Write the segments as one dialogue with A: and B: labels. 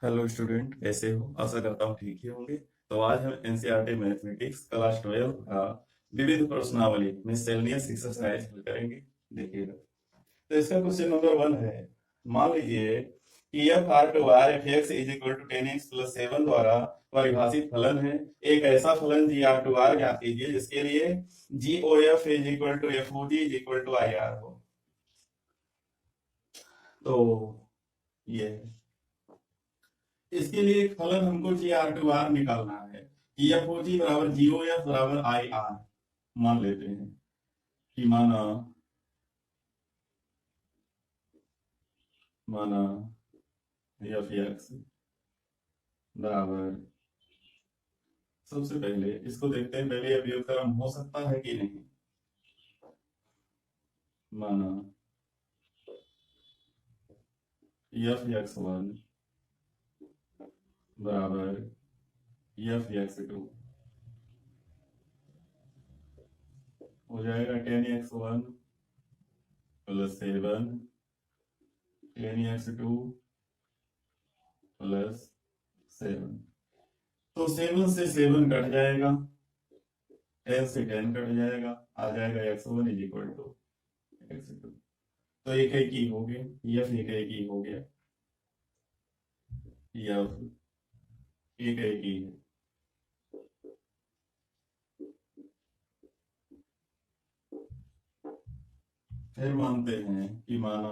A: Hello student, कैसे हो? आशा करता हूँ ठीक ही होंगे। तो आज हम एनसीईआरटी मैथमेटिक्स क्लास 12 का विविध प्रश्नावली मिससेलेनियस एक्सरसाइज हल करेंगे। देखिएगा। तो इसका क्वेश्चन नंबर 1 है। मान लीजिए कि f R to R f x is equal to 10x plus 7 द्वारा परिभाषित फलन है। एक ऐसा फलन जी आर टू आर ज्ञात कीजिए जिसके लिए G O F is equal to F O G is equal to I R हो। तो ये है। इसके लिए एक फलन हमको जी आर टू आर निकालना है कि एफ ओ जी बराबर जी ओ एफ बराबर आई आर। मान लेते हैं कि माना माना एफ एक्स बराबर, सबसे पहले इसको देखते हैं, पहले अवयव क्रम हो सकता है कि नहीं। माना एफ एक्स वन बराबर एफ एक्स टू हो जाएगा 10x1 प्लस 7 10x2 प्लस 7। तो 7 से 7 कट जाएगा, 10 से 10 कट जाएगा, आ जाएगा x1 is equal to x2। तो एक एक ही हो गया, यफ एक एक ही हो गया, यफ एक एक ही है। फिर मानते हैं कि माना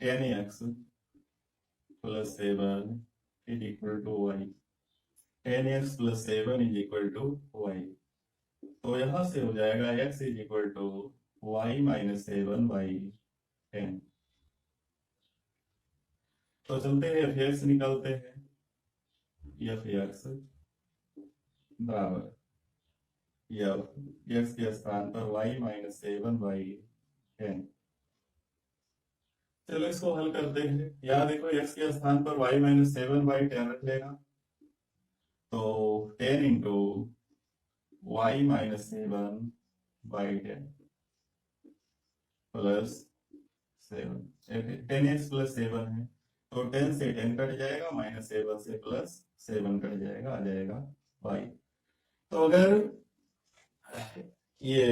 A: 10x plus 7 is equal to y. 10x plus 7 is equal to y. तो यहां से हो जाएगा x is equal to y minus 7 by 10। तो चलते हैं एफ एक्स निकालते हैं। एफ एक्स बराबर एफ एक्स के स्थान पर वाई माइनस 7 बाई 10। चलो इसको हल करते हैं। यहाँ देखो, एक्स के स्थान पर वाई माइनस 7 बाई 10 रख लेगा। तो 10 into y minus 7 by 10 plus 7। 10x plus 7 है, तो 10 से 10 कट जाएगा, माइनस 7 से प्लस 7 कट जाएगा, आ जाएगा वाई। तो अगर ये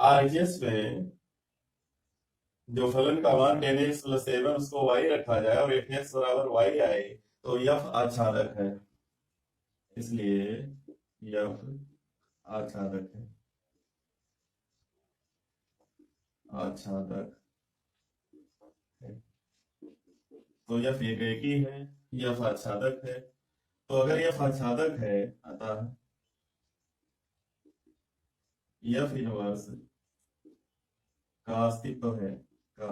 A: आरएचएस में जो फलन का मान 10x प्लस 7 उसको y रखा जाए और एफ एक्स बराबर y आए, तो यफ आच्छादक है। इसलिए यफ आच्छादक है। आच्छादक है। तो यफ एक ही है, यफ आच्छादक है। तो अगर यफ आच्छादक है, अतः यफ इनवर्स का अस्तित्व है, का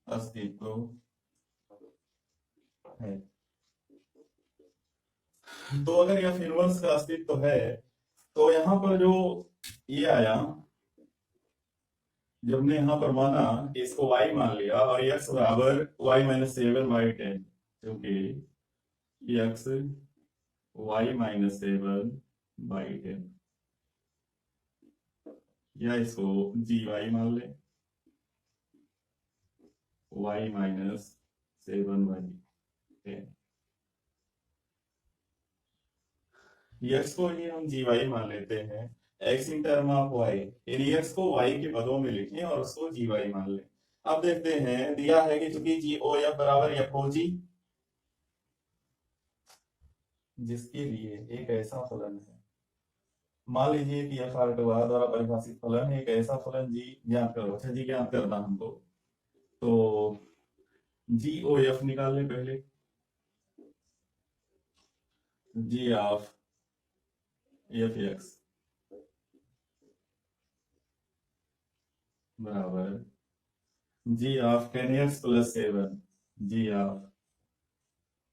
A: अस्तित्व है। तो अगर यफ इनवर्स का अस्तित्व है, तो यहाँ पर जो ये आया, जब हमने यहाँ पर माना कि इसको y मान लिया और x बराबर y माइनस 7 बाई 10, क्योंकि x y माइनस 7 बाई 10, या इसको जी वाई मान ले, y माइनस 7 बाई 10। x को ही हम जी वाई मान लेते हैं, x in term of y, यानी x को y के पदों में लिखें और उसको जी वाई मान लें। अब देखते हैं, दिया है कि चूंकि जी ओ एफ बराबर एफ ओ जी, जिसके लिए एक ऐसा फलन है। मान लीजिए कि एफ आर टू आर द्वारा परिभाषित फलन है, एक ऐसा फलन जी ज्ञात करो। अच्छा जी, ज्ञात करना हमको, तो जी ओ एफ निकाल लें पहले। जी ऑफ एफ एक्स बराबर G of 10x plus 7, G of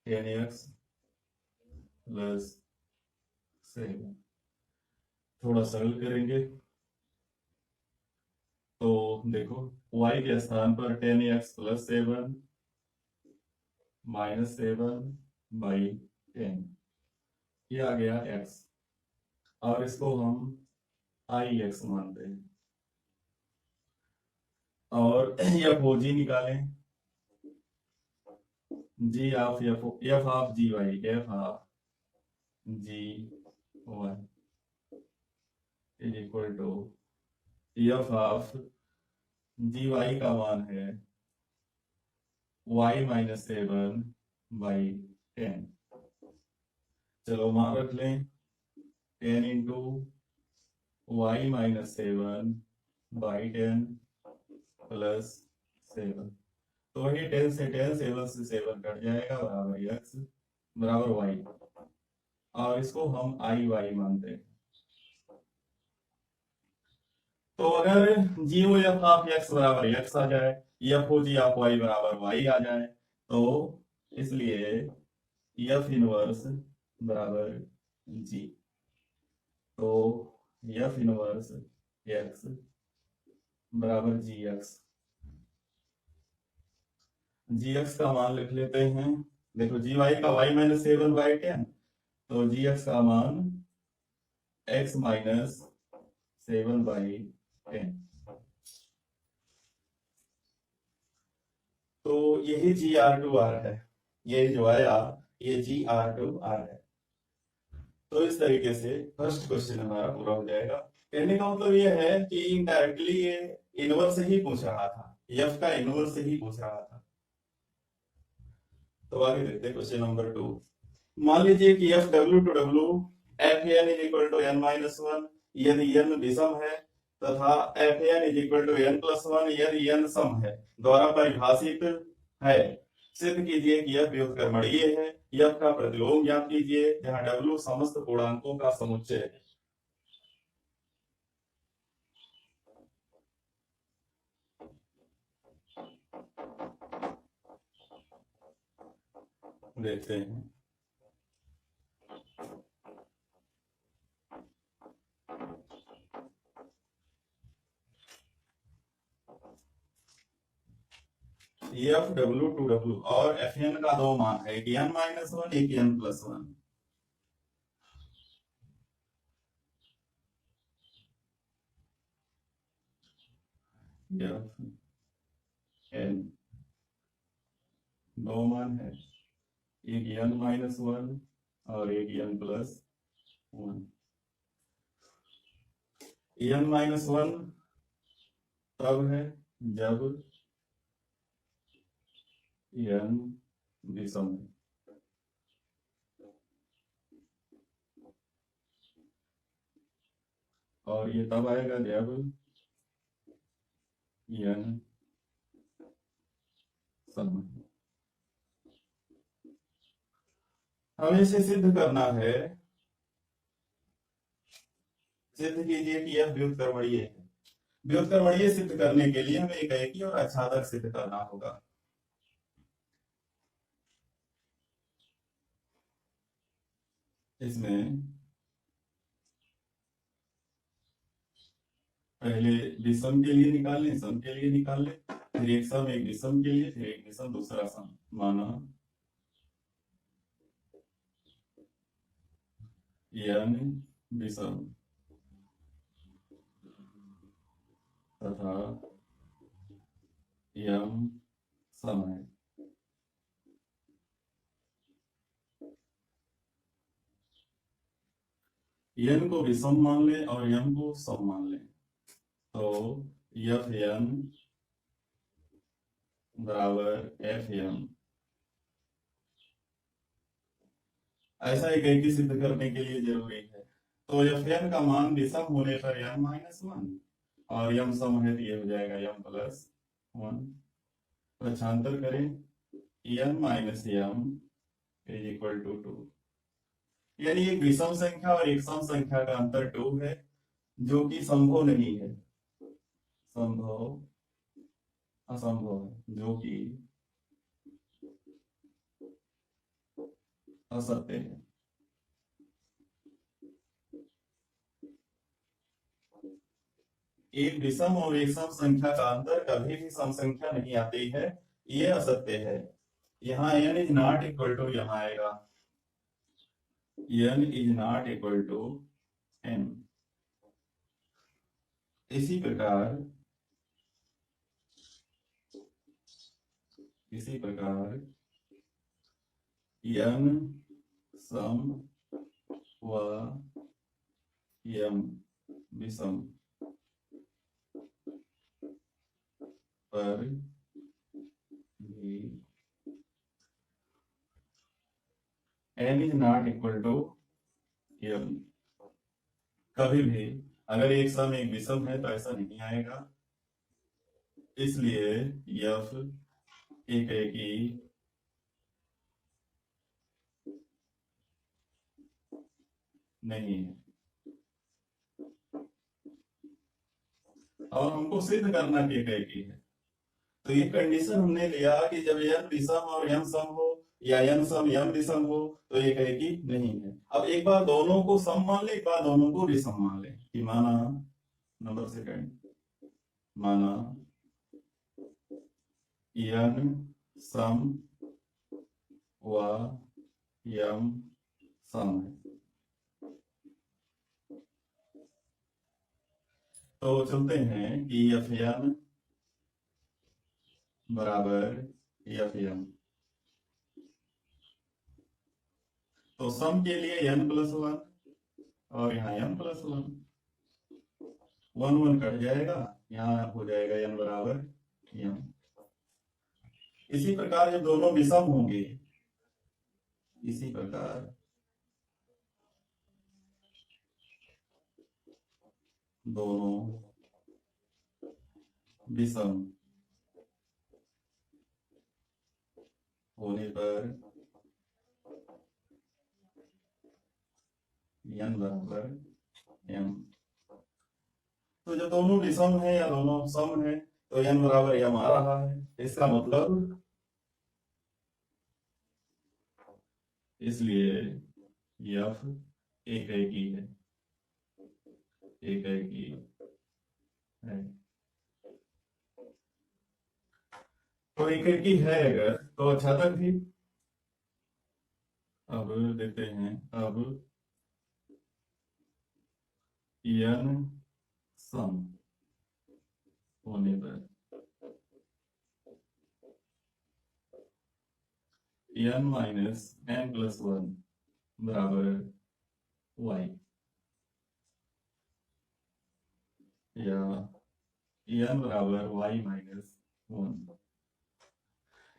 A: 10x plus 7। थोड़ा सरल करेंगे तो देखो, y के स्थान पर 10x प्लस 7 माइनस 7 बाई 10, ये आ गया x, और इसको हम आई एक्स मानते हैं। और एफ ओ जी निकालें, G of F of G Y, F of G Y is equal to F of G Y का मान है वाई माइनस 7/10। चलो मान रख लें 10 × y-7/10 प्लस 7। तो वही 10 से 10, 7 से 7 कट जाएगा, बराबर x बराबर y। और इसको हम आई वाई मानते हैं। तो अगर g O f of x बराबर एक्स आ जाए, f O g of y बराबर वाई आ जाए, तो इसलिए एफ इनवर्स बराबर जी। तो एफ इनवर्स एक्स बराबर जी एक्स। जी एक्स का मान लिख लेते हैं। देखो जी वाई का वाई माइनस 7/10, तो जी एक्स का मान एक्स माइनस 7/10। तो यही जी आर टू आर है, ये जो आया ये जी आर टू आर है। तो इस तरीके से फर्स्ट क्वेश्चन हमारा पूरा हो जाएगा। कहने का मतलब ये है कि इनडायरेक्टली ये इनवर्स से ही पूछ रहा था, एफ का इनवर्स से ही पूछ रहा था। तो आगे देखते हैं क्वेश्चन नंबर 2। मान लीजिए कि f W to W f n is equal to n minus one यदि एन विषम है, तथा f n is equal to n plus one यदि एन सम है, द्वारा परिभाषित है। सिद्ध कीजिए कि यह व्युत्क्रमणीय है। एफ का प्रतिलोम ज्ञात कीजिए, जहां डब्ल्यू समस्त पूर्णांकों का समुच्चय है। देखते हैं। एफ डब्ल्यू टू डब्ल्यू और एफ एन का दो मान है, एक एन माइनस वन एक n plus one. F n दो मान है, एक एन माइनस वन और एक n plus one. N minus one तब है जब एन विषम है, और ये तब आएगा जब एन सम है। हमें इसे सिद्ध करना है। सिद्ध कीजिए कि यह व्युत्क्रमणीय है। व्युत्क्रमणीय सिद्ध करने के लिए हमें एक एकी और आच्छादक सिद्ध करना होगा। इसमें पहले विषम के लिए निकाल लें, सम के लिए निकाल लें, फिर एक सम एक विषम के लिए, फिर एक विषम दूसरा सम। माना एन विषम तथा यम सम है। एन को विषम मान लें और यम को सम मान लें, तो एफ एन बराबर एफ एम। ऐसा एक एकी सिद्ध करने के लिए जरूरी है। तो एफ एन का मान विषम होने पर एम माइनस वन और यम सम है तो ये हो जाएगा यम प्लस वन। प्रक्षांतर करें, N minus M is equal to two. यानी एक विषम संख्या और एक सम संख्या का अंतर टू है, जो कि संभव नहीं है, संभव असंभव है, जो कि असत्य है। एक विषम और एक सम संख्या का अंतर कभी भी सम संख्या नहीं आती है, ये असत्य है। यहाँ n is not equal to यहाँ आएगा n is not equal to n। इसी प्रकार इसी प्रकार यन सम व यम विषम पर भी n is not equal to m। कभी भी अगर एक सम एक विषम है तो ऐसा नहीं आएगा, इसलिए f एक नहीं है। और हमको सिद्ध करना कि एक है, तो ये कंडीशन हमने लिया कि जब n विषम और m सम हो या n सम m विषम हो तो ये कहेगी नहीं है। अब एक बार दोनों को सम मान ले, एक बार दोनों को विषम मान ले कि माना नंबर सेकंड, माना n सम व m सम है। तो चलते हैं कि एफ n बराबर एफ m। तो सम के लिए n प्लस वन और यहाँ m plus one, one one cut जाएगा, यहाँ हो जाएगा n बराबर m। इसी प्रकार जब दोनों विषम होंगे, इसी प्रकार दोनों विषम होने पर n बराबर m। तो जब दोनों विषम है या दोनों सम है तो n बराबर m आ रहा है। इसका मतलब इसलिए f एक ही है, एक ही है। तो एक ही है अगर तो अच्छा तक भी। अब देखते हैं, अब n सम होने पर n minus n plus one बराबर y, या n बराबर y माइनस वन।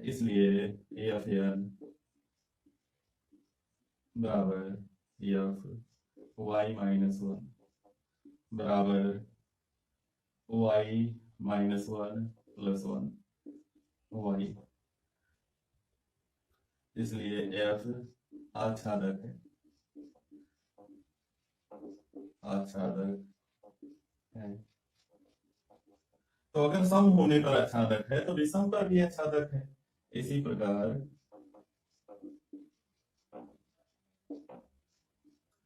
A: इसलिए एफ n बराबर एफ y माइनस वन बराबर y minus one plus one y। इसलिए f आच्छादक है, आच्छादक है। तो अगर सम होने पर आच्छादक है तो विषम पर भी आच्छादक है। इसी प्रकार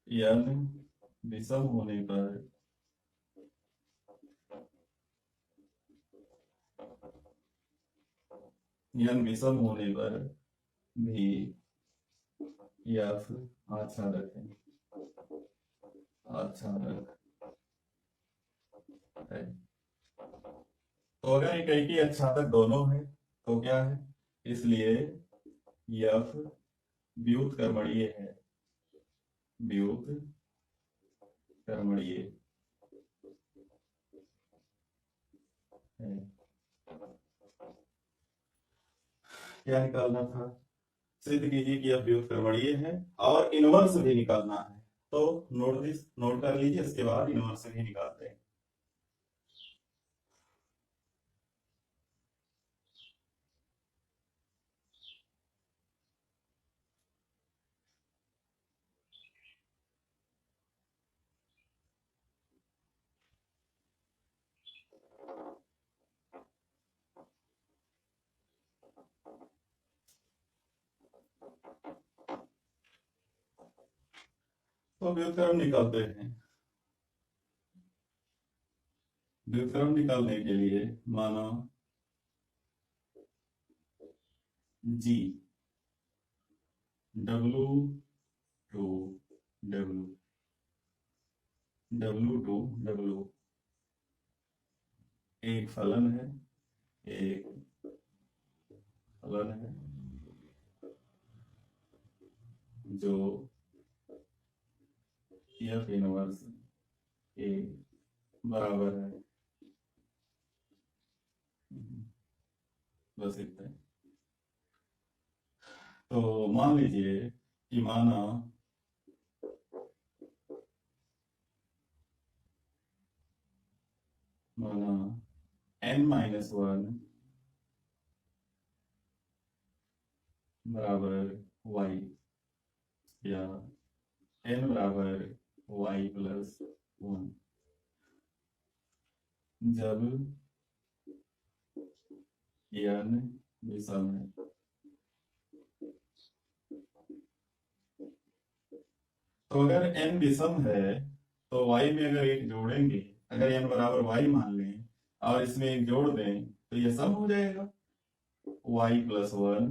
A: n विषम होने पर n विषम होने पर भी f आच्छादक है, आच्छादक है। तो अगर एक ही आच्छादक दोनों है तो क्या है, इसलिए f व्युत्क्रमणीय है, व्युत्क्रमणीय है। क्या निकालना था, सिद्ध कीजिए कि f व्युत्क्रमणीय है और इनवर्स भी निकालना है। तो नोट कर लीजिए, इसके बाद इनवर्स भी निकालते हैं। तो व्युत्क्रम निकालते हैं। व्युत्क्रम निकालने के लिए माना G W टू W एक फलन है, एक फलन है जो एफ इनवर्स ए बराबर है, बस इतना ही। तो मान लीजिए कि माना n-1 बराबर y या n बराबर y+1, जब n विषम है। तो अगर n विषम है तो y में अगर एक जोड़ेंगे, अगर n बराबर y मान लें और इसमें एक जोड़ दें तो ये सम हो जाएगा, y+1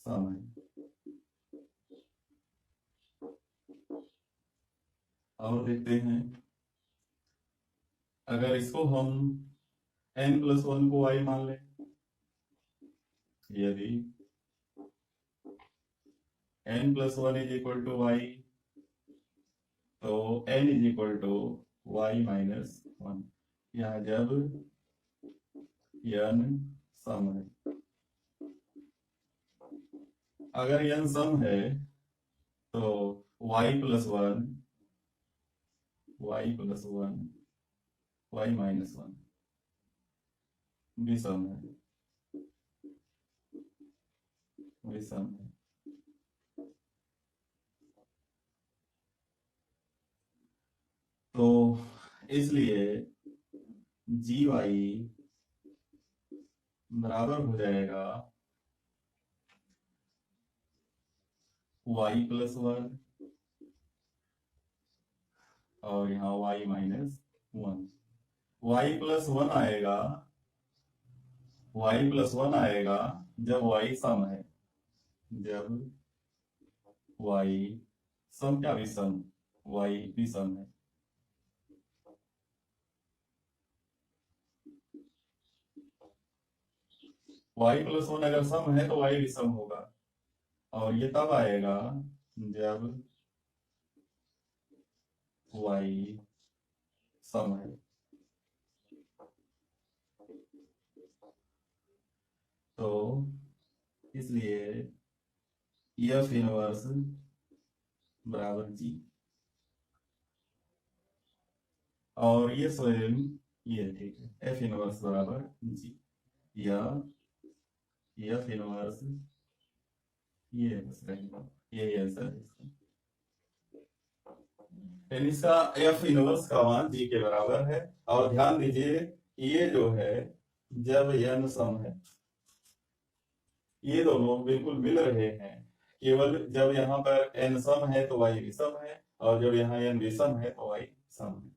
A: सम है। और देखते हैं, अगर इसको हम n+1 को y मान लें, यदि n+1 is equal to y, तो n is equal to y-1, यहाँ जब n सम है। अगर n सम है तो y+1 y-1 विषम है, विषम है। तो इसलिए gy बराबर हो जाएगा y+1 और यहाँ y-1। y+1 आएगा, y+1 आएगा जब y सम है, जब y सम क्या विषम, y विषम है। y+1 अगर सम है तो y विषम होगा, और ये तब आएगा जब y सम है। तो इसलिए एफ इनवर्स बराबर जी, और ये स्वयं ये ठीक है, एफ इनवर्स बराबर जी या एफ इनवर्स ये बस रहेगा, ये आंसर है इसका। इसका एफ इनवर्स का मान जी के बराबर है। और ध्यान दीजिए ये जो है जब n सम है, ये दोनों बिल्कुल मिल रहे हैं, केवल जब यहाँ पर n सम है तो y विषम है, और जब यहाँ n विषम है तो y सम है।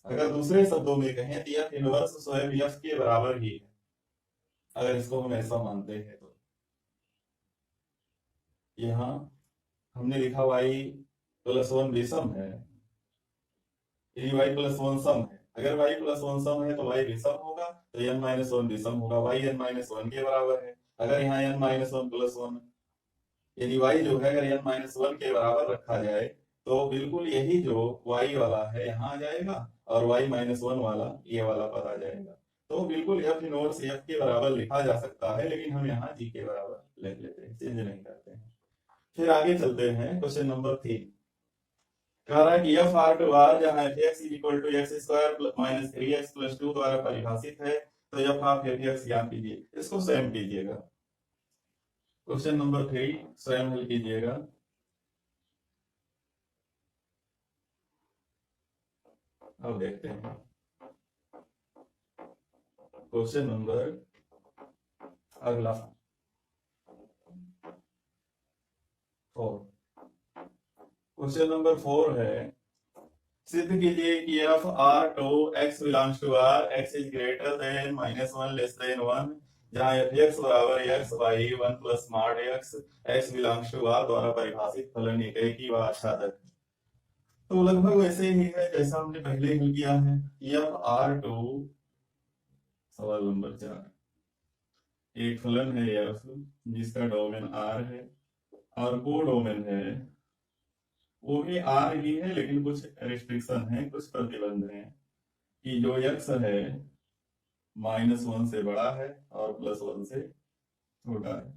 A: अगर दूसरे शब्दों में कहें तो एफ इनवर्स स्वयं एफ के बराबर ही है, अगर इसको हम ऐसा मानते हैं तो। यहाँ हमने लिखा y+1 विषम है, यदि y+1 सम है, अगर y+1 सम है तो y विषम होगा, तो n-1 विषम होगा, y n-1 के बराबर है। अगर यहाँ n-1+1, यदि y जो है अगर n-1 के बराबर रखा जाए तो बिल्कुल यही जो y वाला है यहाँ आ जाएगा, और y-1 वाला ये वाला पद आ जाएगा। तो बिल्कुल f इनवर्स f के बराबर लिखा जा सकता है, लेकिन हम यहाँ g के बराबर लिख लेते हैं, चेंज नहीं करते हैं। फिर आगे चलते हैं, क्वेश्चन नंबर 3 कह रहा है कि एफ आर टू आर जहाँ f x is equal to x square minus 3x plus 2 द्वारा परिभाषित है, तो एफ ऑफ एफ एक्स ज्ञात कीजिए। इसको स्वयं कीजिएगा, क्वेश्चन नंबर 3 स्वयं हल कीजिएगा। अब देखते हैं क्वेश्चन नंबर अगला 4। क्वेश्चन नंबर 4 है, सिद्ध कीजिए कि f R to x belongs to R, x is greater than -1 less than 1, जहाँ एफ एक्स बराबर x by 1 plus smart x, x belongs to R द्वारा परिभाषित फलन एक ही व आच्छादक। तो लगभग वैसे ही है जैसा हमने पहले हल किया है। एफ आर टू, सवाल नंबर 4, एक फलन है एफ जिसका डोमेन आर है और को डोमेन है, वो भी आर ही है लेकिन कुछ रिस्ट्रिक्शन है, कुछ प्रतिबंध है कि जो यक्स है -1 से बड़ा है और +1 से छोटा है।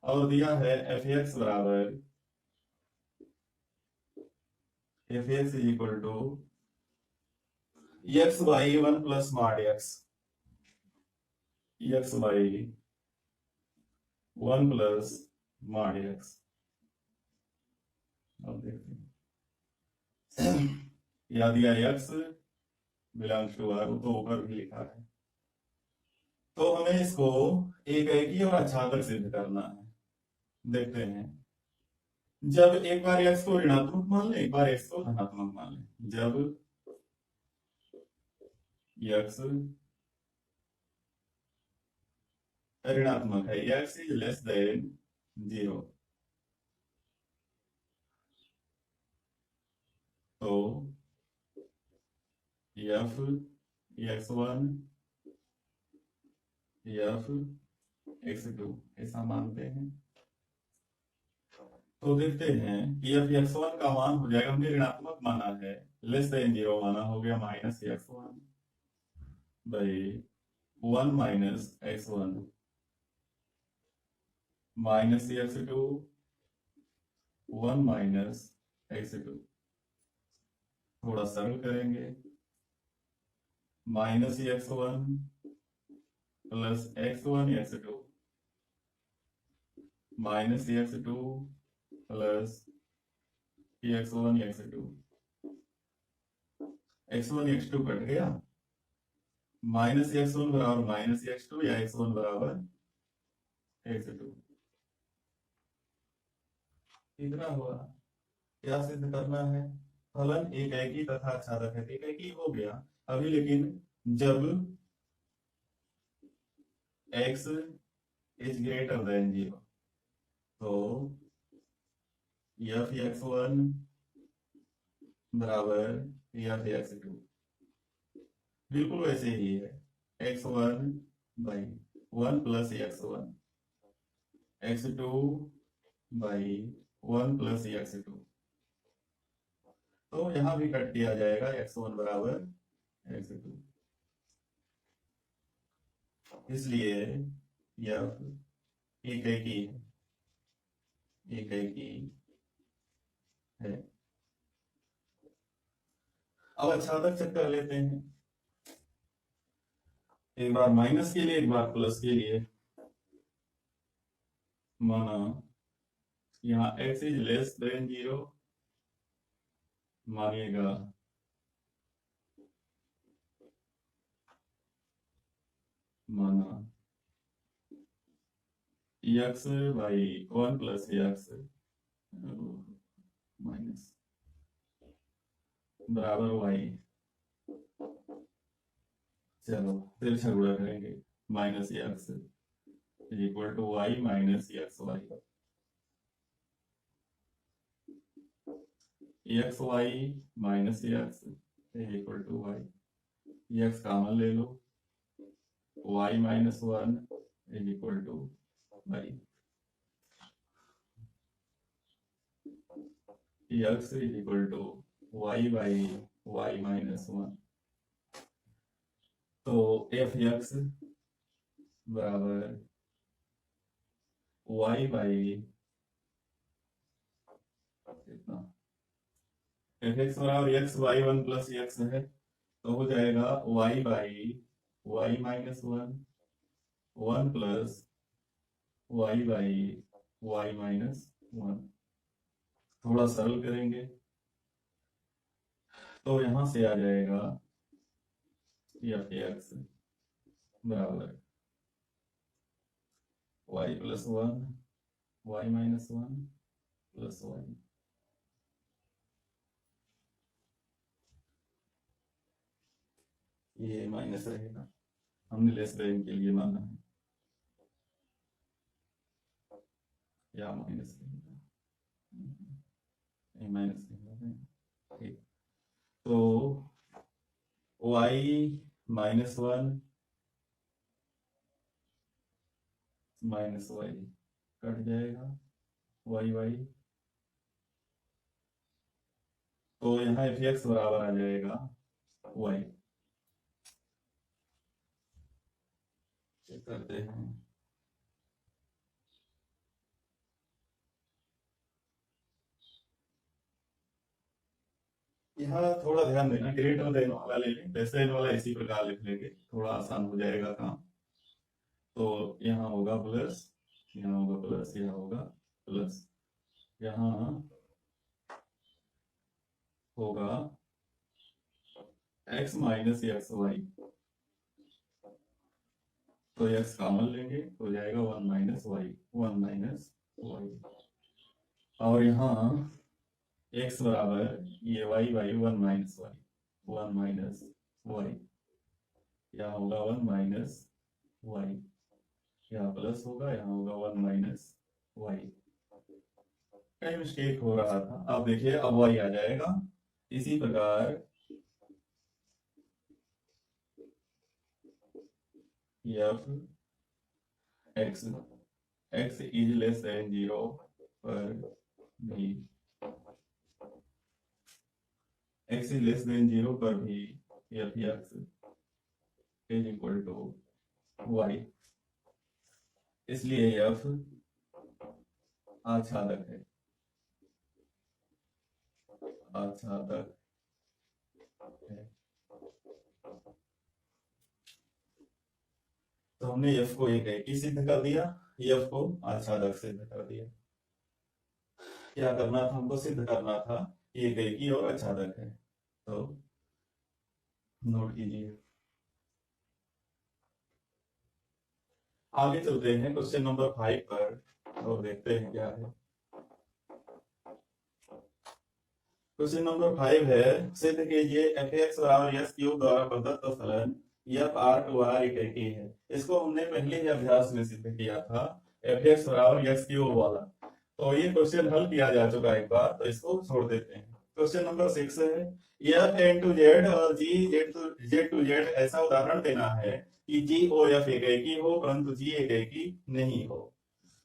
A: और दिया है एफ एक्स बराबर f x is equal to x by 1 plus mod x, x by 1 plus mod x. अब देखते हैं या दिया एक्स बिलोंग्स टू आर, तो ऊपर भी लिखा है। तो हमें इसको एक ही और अक्षांतर सिद्ध करना है। देखते हैं, जब एक बार एक्स को ऋणात्मक मान ले, एक बार एक्स को धनात्मक मान ले। जब एक्स ऋणात्मक है, एक्स इज लेस देन 0, तो एफ x1 एफ x2 ऐसा मानते हैं। तो देखते हैं कि एफ x1 का मान हो जाएगा, हमने ऋणात्मक माना है, लेस देन 0 माना, हो गया -x1 by 1 -x1 -x2 1 -x2। थोड़ा सरल करेंगे, -x1 plus x1 x2 -x2 plus x1 x2, x1 x2 cut गया, -x1 बराबर -x2 या x1 बराबर x2, इतना हुआ। क्या सिद्ध करना है? फलन एकाकी तथा आच्छादक है, एकाकी हो गया अभी, लेकिन जब x इज ग्रेटर देन 0, तो एफ x1 बराबर एफ x2 बिल्कुल वैसे ही है, x1 by 1 plus x1, x2 by 1 plus x2। तो यहां भी कट किया जाएगा, x1 बराबर x2, इसलिए यह एकाकी है। अब आच्छादक चेक कर लेते हैं, एक बार माइनस के लिए एक बार प्लस के लिए। माना यहाँ x इज लेस देन 0, मानिएगा माना x by 1 plus x minus बराबर y। चलो फिर से गुणा करेंगे, -x is equal to y minus xy, xy minus x is equal to y, x common ले लो, y minus 1 is equal to y, x is equal to y by y minus 1। तो f x बराबर y by कितना, f x बराबर x by 1 plus x है, तो हो जाएगा y by y minus 1 1 plus y by y minus 1। थोड़ा सरल करेंगे तो यहां से आ जाएगा एफ एक्स बराबर y plus 1 y minus 1 plus y। ये माइनस रहेगा, हमने लेस देन के लिए माना है, या माइनस माइनस ठीक। तो y -1 माइनस वाई कट जाएगा, वाई वाई, तो यहाँ एफ एक्स बराबर आ जाएगा वाई। चेक करते हैं। यहाँ थोड़ा ध्यान देना, ग्रेड वाला एन वाला ले लें, वैसे एन वाला इसी प्रकार लिख लेंगे, थोड़ा आसान हो जाएगा काम। तो यहाँ होगा प्लस, यहाँ होगा प्लस, यहाँ होगा प्लस, यहाँ होगा x माइनस एक्स वाई, तो x कॉमन लेंगे तो जाएगा 1 माइनस वाई, 1 माइनस वाई, और यहाँ x बराबर ये y y 1 minus y, 1 minus y, यहाँ होगा 1 माइनस वाई, यहाँ प्लस होगा, यहाँ होगा 1 माइनस वाई। कहीं मिस्टेक हो रहा था, अब देखिए अब वाई आ जाएगा। इसी प्रकार F x, x is less than 0 पर भी, एक्स इज लेस देन 0 पर भी f x is equal to y, इसलिए एफ आच्छादक है, आच्छादक है। तो हमने एफ को एक ही सिद्ध कर दिया, एफ को आच्छादक सिद्ध कर दिया। क्या करना था हमको? सिद्ध करना था एक ही और आच्छादक है, तो नोट कीजिए। आगे चलते हैं क्वेश्चन नंबर 5 पर और देखते हैं क्या है। क्वेश्चन नंबर 5 है, सिद्ध कीजिए एफ एक्स बराबर एस क्यूब द्वारा प्रदत्त फलन एफ आर टू आर एक ही है। इसको हमने पहले ही अभ्यास में सिद्ध किया था, एफ एक्स बराबर एस क्यूब वाला। तो ये क्वेश्चन हल किया जा चुका है एक बार, तो इसको छोड़ देते हैं। क्वेश्चन नंबर 6 है, एफ एन टू जेड और जी जेड टू जेड ऐसा उदाहरण देना है कि जी ओ एफ एक ही हो परंतु जी एक ही नहीं हो।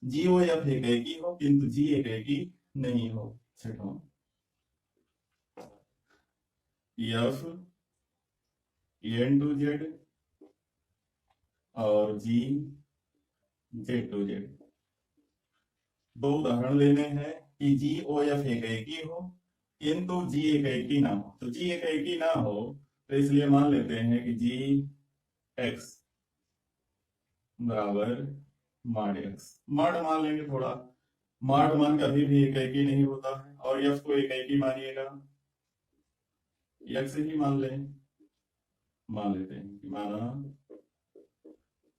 A: जी ओ एफ एक ही हो किंतु जी एक ही नहीं हो। छठवां, एफ एन टू जेड और जी जेड टू जेड, दो उदाहरण लेने हैं कि जी ओ एफ एक ही हो किंतु जी एक ही ना हो। तो जी एक ही ना हो तो इसलिए मान लेते हैं कि जी एक्स बराबर मॉड एक्स, मॉड मान लेंगे थोड़ा, मॉड मान कभी भी एक ही नहीं होता है, और एफ को एक ही मानिएगा, एक्स ही मान लें, मान लेते हैं कि माना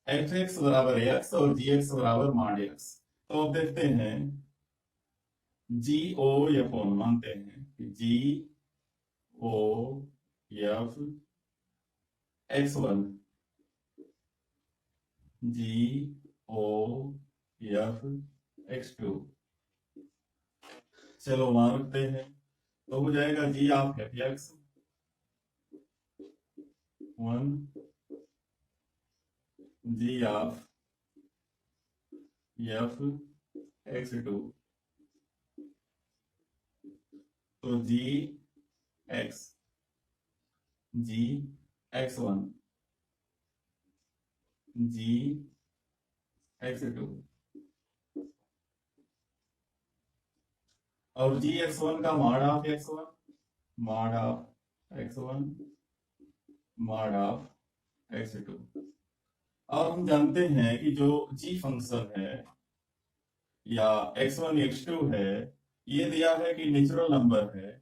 A: एफ एक्स बराबर एक्स और जी एक्स बराबर मॉड एक्स। तो अब देखते हैं जी ओ एफ ओ, मानते हैं कि जी ओ एफ एक्स वन, जी ओ एफ एक्स टू, चलो मान रखते हैं, तो हो जाएगा G of F X one, G of F X two, तो G X, G X one, G X two, और जी एक्स वन का mod of X one, mod of X one, mod of X two. और हम जानते हैं कि जो जी function है या एक्स वन एक्स टू है, ये दिया है कि नेचुरल नंबर है,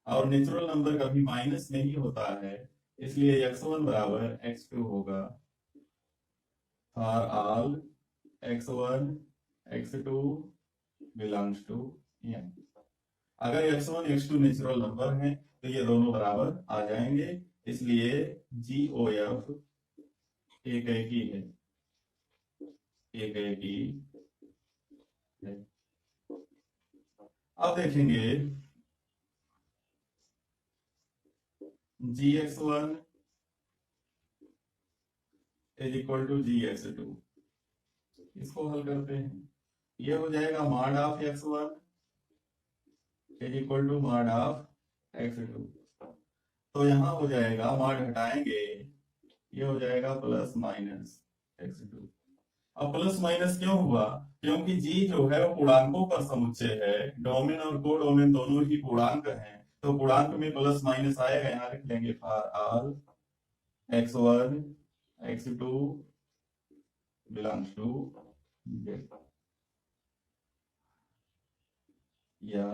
A: और नेचुरल नंबर कभी माइनस नहीं होता है, इसलिए एक्स वन बराबर एक्स टू होगा for all X one X two belongs to N. अगर X one X two natural number है तो ये दोनों बराबर आ जाएंगे, इसलिए जी ओ एफ एक ही है, एक ही है। अब देखेंगे G X one is equal to G X two, इसको हल करते हैं, ये हो जाएगा mod of x1 is equal to mod of x2। तो यहाँ हो जाएगा, मॉड हटाएंगे, ये हो जाएगा प्लस माइनस x2। अब प्लस माइनस क्यों हुआ? क्योंकि जी जो है वो पूर्णांकों का समुच्चय है, डोमेन और कोडोमेन दोनों ही पूर्णांक हैं, तो पूर्णांक में प्लस माइनस आएगा। यहाँ लिख लेंगे for all x1 x2 belongs to z, या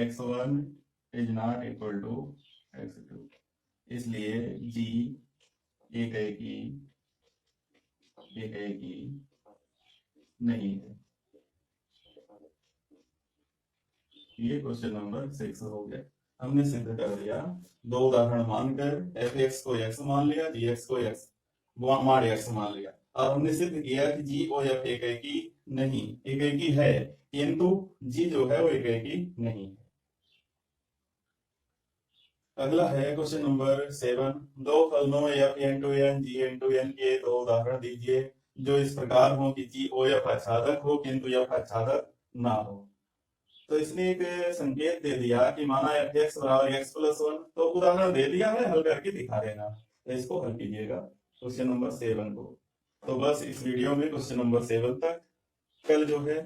A: x1 is not equal to x2, इसलिए जी एक ही नहीं है। ये क्वेश्चन नंबर 6 हो गया। हमने सिद्ध कर दिया, दो उदाहरण मानकर एफ एक्स को एक्स मान लिया, जी एक्स को एक्स मॉड एक्स मान लिया, और हमने सिद्ध किया कि जी ओ एफ एक ही नहीं, एक ही है, किंतु जी जो है वो एक ही नहीं है। अगला है क्वेश्चन नंबर 7, दो फलनों f n to n g n to n के दो उदाहरण दीजिए जो इस प्रकार हो कि जी ओ एफ आच्छादक हो किंतु एफ आच्छादक ना हो। तो इसने एक संकेत दे दिया कि माना एफ एक्स बराबर एक्स प्लस वन, तो उदाहरण दे दिया है, हल करके दिखा देना। तो इसको हल कीजिएगा क्वेश्चन नंबर 7 को। तो बस इस वीडियो में क्वेश्चन नंबर 7 तक, कल जो है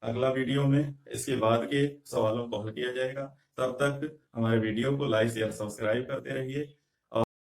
A: अगला वीडियो में इसके बाद के सवालों को हल किया जाएगा। तब तक हमारे वीडियो को लाइक शेयर सब्सक्राइब करते रहिए।